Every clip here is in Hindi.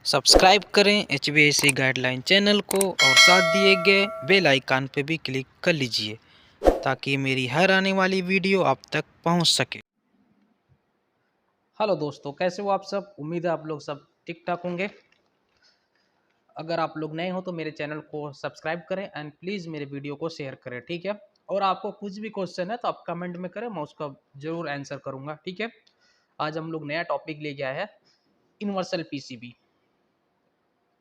सब्सक्राइब करें HVAC गाइडलाइन चैनल को और साथ दिए गए बेल आइकन पर भी क्लिक कर लीजिए ताकि मेरी हर आने वाली वीडियो आप तक पहुंच सके। हेलो दोस्तों, कैसे हो आप सब? उम्मीद है आप लोग सब ठीक ठाक होंगे। अगर आप लोग नए हो तो मेरे चैनल को सब्सक्राइब करें एंड प्लीज़ मेरे वीडियो को शेयर करें, ठीक है। और आपको कुछ भी क्वेश्चन है तो आप कमेंट में करें, मैं उसका ज़रूर आंसर करूँगा, ठीक है। आज हम लोग नया टॉपिक लेके आए हैं, यूनिवर्सल पीसीबी,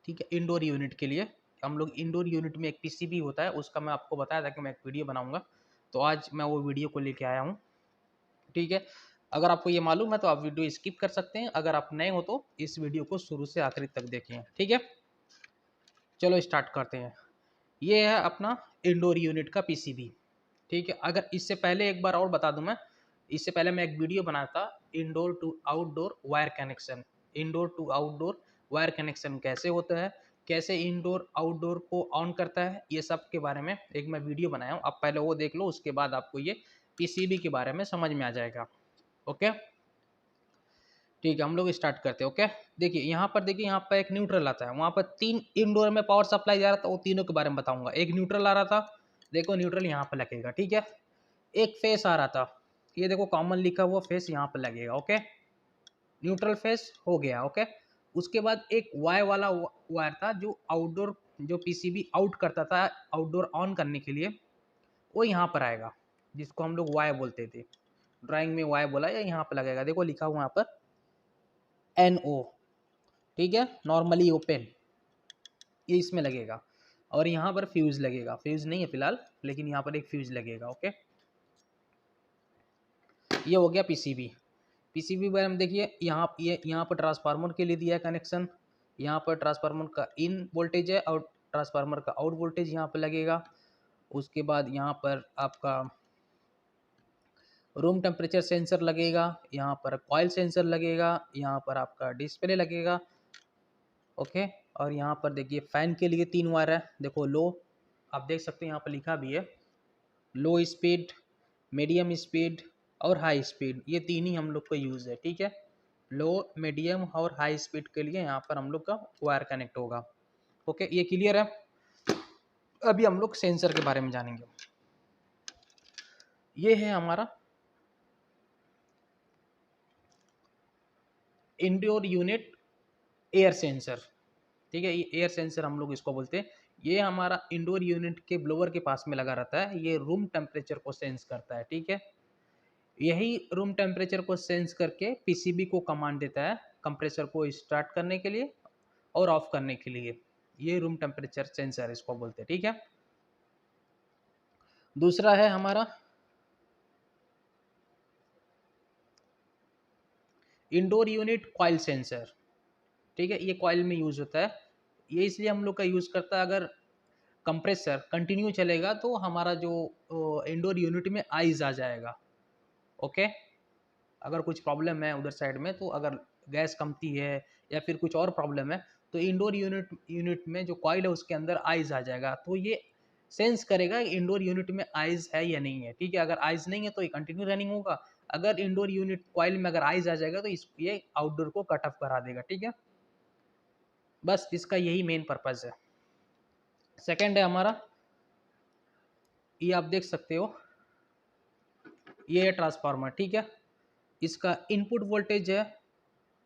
ठीक है। इंडोर यूनिट के लिए हम लोग इंडोर यूनिट में एक पीसीबी होता है, उसका मैं आपको बताया था कि मैं एक वीडियो बनाऊंगा, तो आज मैं वो वीडियो को लेके आया हूँ, ठीक है। अगर आपको ये मालूम है तो आप वीडियो स्किप कर सकते हैं, अगर आप नए हो तो इस वीडियो को शुरू से आखिरी तक देखें, ठीक है। चलो स्टार्ट करते हैं। ये है अपना इंडोर यूनिट का पीसीबी, ठीक है। अगर इससे पहले एक बार और बता दूं, मैं इससे पहले मैं एक वीडियो बनाया था, indoor to outdoor wire connection. Indoor to outdoor wire connection कैसे होता है, कैसे इंडोर आउटडोर को ऑन करता है, ये सब के बारे में एक मैं वीडियो बनाया हूँ। आप पहले वो देख लो, उसके बाद आपको ये पीसीबी के बारे में समझ में आ जाएगा। ओके, ठीक है, हम लोग स्टार्ट करते हैं। ओके, देखिए यहाँ पर, देखिए यहाँ पर एक न्यूट्रल आता है, वहाँ पर 3 इंडोर में पावर सप्लाई जा रहा था, वो तीनों के बारे में बताऊंगा। एक न्यूट्रल आ रहा था, देखो न्यूट्रल यहाँ पर लगेगा, ठीक है। एक फेस आ रहा था, ये देखो कॉमन लिखा हुआ फेस यहाँ पर लगेगा। ओके, न्यूट्रल फेस हो गया। ओके, उसके बाद एक वाई वाला वायर था जो आउटडोर, जो पीसीबी आउट करता था आउटडोर ऑन करने के लिए, वो यहाँ पर आएगा, जिसको हम लोग वाई बोलते थे। ड्राइंग में वाई बोला, या यहाँ पर लगेगा, देखो लिखा हुआ यहाँ पर NO, ठीक है, नॉर्मली ओपन, ये इसमें लगेगा। और यहाँ पर फ्यूज लगेगा, फ्यूज नहीं है फिलहाल, लेकिन यहाँ पर एक फ्यूज लगेगा। ओके, ये हो गया पीसीबी। पीसीबी बारे में देखिए, यहाँ पर ट्रांसफार्मर के लिए दिया है कनेक्शन, यहाँ पर ट्रांसफार्मर का इन वोल्टेज है और ट्रांसफार्मर का आउट वोल्टेज यहाँ पर लगेगा। उसके बाद यहाँ पर आपका रूम टेम्परेचर सेंसर लगेगा, यहाँ पर कॉइल सेंसर लगेगा, यहाँ पर आपका डिस्प्ले लगेगा। ओके, और यहाँ पर देखिए फैन के लिए 3 वायर है, देखो लो, आप देख सकते हैं यहाँ पर लिखा भी है लो स्पीड, मीडियम स्पीड और हाई स्पीड, ये 3 ही हम लोग को यूज़ है, ठीक है। लो, मीडियम और हाई स्पीड के लिए यहाँ पर हम लोग का वायर कनेक्ट होगा। ओके, ये क्लियर है। अभी हम लोग सेंसर के बारे में जानेंगे। ये है हमारा इंडोर यूनिट एयर सेंसर, ठीक है। ये एयर सेंसर हम लोग इसको बोलते हैं। ये हमारा इंडोर यूनिट के ब्लोअर के पास में लगा रहता है, ये रूम टेम्परेचर को सेंस करता है, ठीक है। यही रूम टेम्परेचर को सेंस करके पीसीबी को कमांड देता है कंप्रेसर को स्टार्ट करने के लिए और ऑफ करने के लिए। ये रूम टेम्परेचर सेंसर इसको बोलते हैं, ठीक है। दूसरा है हमारा इंडोर यूनिट कॉइल सेंसर, ठीक है। ये कॉइल में यूज होता है, ये इसलिए हम लोग का यूज करता है, अगर कंप्रेसर कंटिन्यू चलेगा तो हमारा जो इंडोर यूनिट में आइज आ जाएगा। ओके, अगर कुछ प्रॉब्लम है उधर साइड में, तो अगर गैस कमती है या फिर कुछ और प्रॉब्लम है, तो इंडोर यूनिट में जो कॉइल है उसके अंदर आइज आ जाएगा, तो ये सेंस करेगा इंडोर यूनिट में आइज है या नहीं है, ठीक है। अगर आइज नहीं है तो ये कंटिन्यू रनिंग होगा, अगर इंडोर यूनिट कॉइल में अगर आइज आ जाएगा तो ये आउटडोर को कट ऑफ करा देगा, ठीक है। बस इसका यही मेन पर्पज है। सेकेंड है हमारा, ये आप देख सकते हो, ये है ट्रांसफार्मर, ठीक है। इसका इनपुट वोल्टेज है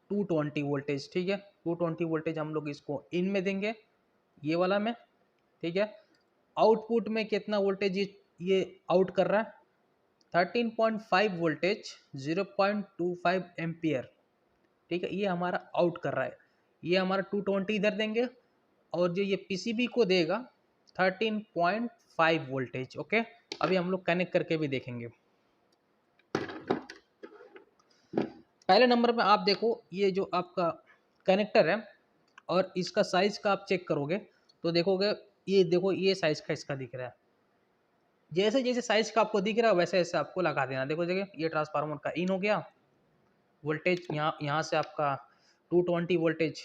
220 वोल्टेज, ठीक है। 220 वोल्टेज हम लोग इसको इन में देंगे, ये वाला में, ठीक है। आउटपुट में कितना वोल्टेज ये आउट कर रहा है, 13.5 वोल्टेज, 0.25 एम्पियर, ठीक है। ये हमारा आउट कर रहा है, ये हमारा 220 इधर देंगे, और जो ये पीसीबी को देगा 13.5 वोल्टेज। ओके, अभी हम लोग कनेक्ट करके भी देखेंगे। पहले नंबर में आप देखो, ये जो आपका कनेक्टर है और इसका साइज का आप चेक करोगे तो देखोगे, ये देखो ये साइज का इसका दिख रहा है, जैसे जैसे साइज का आपको दिख रहा है वैसे वैसे आपको लगा देना। देखो देखिए, ये ट्रांसफार्मर का इन हो गया, वोल्टेज यहाँ यहाँ से आपका 220 वोल्टेज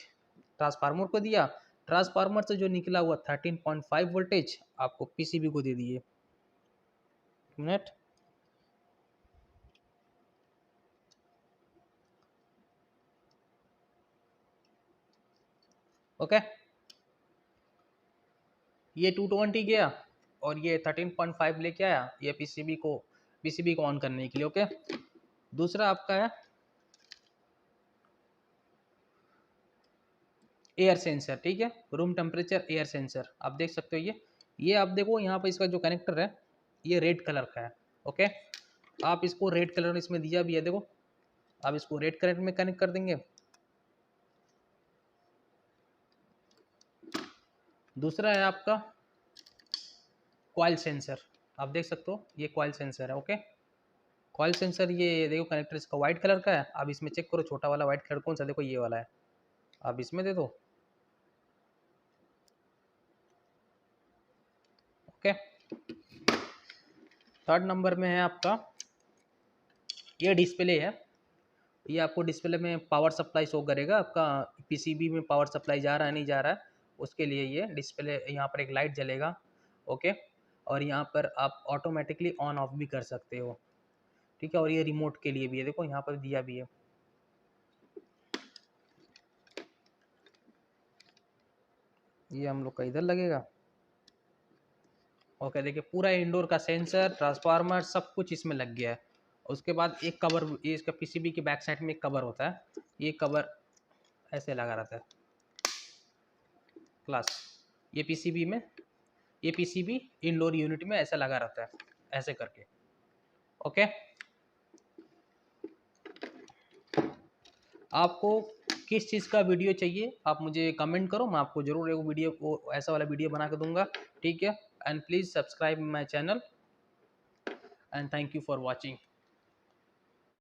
ट्रांसफार्मर को दिया, ट्रांसफार्मर से जो निकला हुआ 13.5 वोल्टेज आपको पीसीबी को दे दिए। मिनट, ओके, ये 220 गया और ये 13.5 लेके आया ये पीसीबी को ऑन करने के लिए। ओके, दूसरा आपका है एयर सेंसर, ठीक है, रूम टेम्परेचर एयर सेंसर। आप देख सकते हो ये आप देखो यहाँ पर इसका जो कनेक्टर है ये रेड कलर का है। ओके, आप इसको रेड कलर इसमें दिया भी है, देखो आप इसको रेड कलर में कनेक्ट कर देंगे। दूसरा है आपका कॉइल सेंसर, आप देख सकते हो ये कॉइल सेंसर है। ओके, कॉइल सेंसर ये देखो कनेक्टर इसका व्हाइट कलर का है। आप इसमें चेक करो छोटा वाला व्हाइट कलर कौन सा, देखो ये वाला है, आप इसमें दे दो। ओके, थर्ड नंबर में है आपका ये डिस्प्ले है। ये आपको डिस्प्ले में पावर सप्लाई शो करेगा, आपका पीसीबी में पावर सप्लाई जा रहा है नहीं जा रहा है, उसके लिए ये डिस्प्ले, यहाँ पर एक लाइट जलेगा। ओके, और यहाँ पर आप ऑटोमेटिकली ऑन ऑफ भी कर सकते हो, ठीक है, और ये रिमोट के लिए भी है, देखो यहाँ पर दिया भी है। ये हम लोग का इधर लगेगा। ओके, देखिए पूरा इंडोर का सेंसर ट्रांसफार्मर सब कुछ इसमें लग गया है। उसके बाद एक कवर, ये इसका पीसीबी के बैक साइड में एक कवर होता है, ये कवर ऐसे लगा रहता है क्लास, ये पीसीबी में, ये पीसीबी इंडोर यूनिट में ऐसा लगा रहता है ऐसे करके। ओके, आपको किस चीज़ का वीडियो चाहिए आप मुझे कमेंट करो, मैं आपको ज़रूर एक वीडियो को ऐसा वाला वीडियो बना के दूंगा, ठीक है। And please subscribe my channel and thank you for watching.